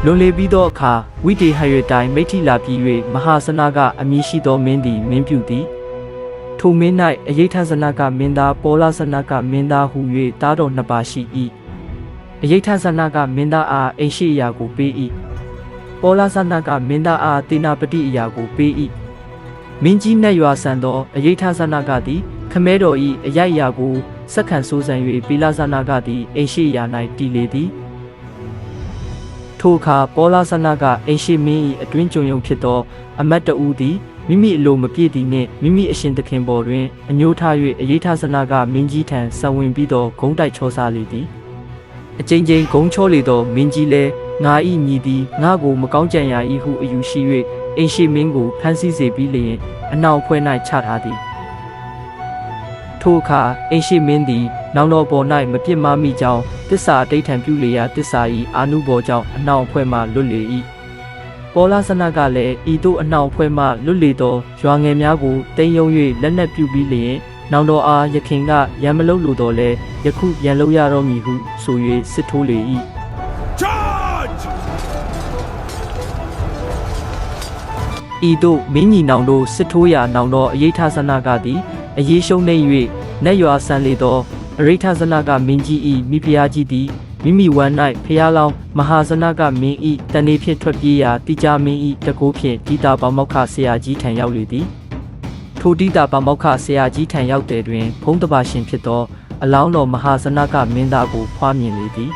လွန်လေပြီးသောအခါဝိတေဟရတိုင်မိထီလာပြီး၍မဟာစနာကအမည်ရှိသောမင်းသည်မင်းပြုသည်ထိုမင်း၌အယိဋ္ဌဇနကမင်းသားပောလဇနကမင်းသားဟု၍တားတော်နှစ်ပါးရှိ၏အယိဋ္ဌဇနကမင်းသားအားအိမ်ရှိအရာကိုပေး၏ပောလဇနကမင်းသားအားတေနာပတိအရာကိုပေး၏မင်းကြီးနတ်ရွာဆန်သောအယိဋ္ဌဇနကသည်ခမဲတော်၏အရိုက်အရာကိုစက္ခံဆိုးဆန်၍ပေလဇနကသည်အိမ်ရှိအရာ၌တည်လေသည်ထိုအခါပောလဇနကအိမ်ရှိမင်း၏အတွင်းကြုံယုံဖြစ်သောအမတ်တဦးသည်မိမိအလိုမပြည့်သည်နှင့်မိမိအရှင်သခင်ပေါ်တွင်အညှိုးထား၍အယိဋ္ဌဇနကမင်းကြီးထံဆံဝင်ပြီးသောဂုံးတိုက်ချောစားလေသည်အကြိမ်ကြိမ်ဂုံးချောလေသောမင်းကြီးလည်းငါ၏ညီသည်ငါကိုမကောင်းကြံရာ၏ဟုအယူရှိ၍အိမ်ရှိမင်းကိုဖမ်းဆီးစေပြီးလျှင်အနှောင်အဖွဲ့၌ချထားသည်ထိုအခါအိမ်ရှိမင်းသည်နောင်တော်ပေါ်၌မပြစ်မှားမိကြောင်းတစ္ဆာအတိဋ္ဌံပြုလေရာတစ္ဆာ၏အာနုဘောကြောင့်အနှောင်အဖွဲ့မှလွတ်လေ၏ပောလဇနကလည်းဤသို့အနှောင်အဖွဲ့မှလွတ်လေသောရွာငယ်များကိုတိမ်ယုံ၍လက်နက်ပြုပြီးလျှင်နောင်တော်အားယခင်ကရံမလုပ်လိုတော့လဲယခုရံလုပ်ရတော့မည်ဟုဆို၍စစ်ထိုးလေ၏ဤသို့မင်းညီနောင်တို့စစ်ထိုးရာနောင်တော်အယိဋ္ဌဇနကသည်အရေးရှုံးနေ၍နတ်ရွာဆန်လေသောအရိဋ္ဌဇနကမင်းကြီး၏မိဖုရားကြီးသည်မိမိဝမ်း၌ဖျားလောင်းမဟာဇနကမင်း၏တဏှေဖြင့်ထွက်ပြေးရာတိကြမင်း၏တကိုးဖြင့်တိတာပေါမောက္ခဆရာကြီးထံရောက်လေသည်ထိုတိတာပေါမောက္ခဆရာကြီးထံရောက်တဲ့တွင်ဘုံတပါရှင်ဖြစ်သောအလောင်းတော်မဟာဇနကမင်းသားကိုဖွားမြင်လေသည်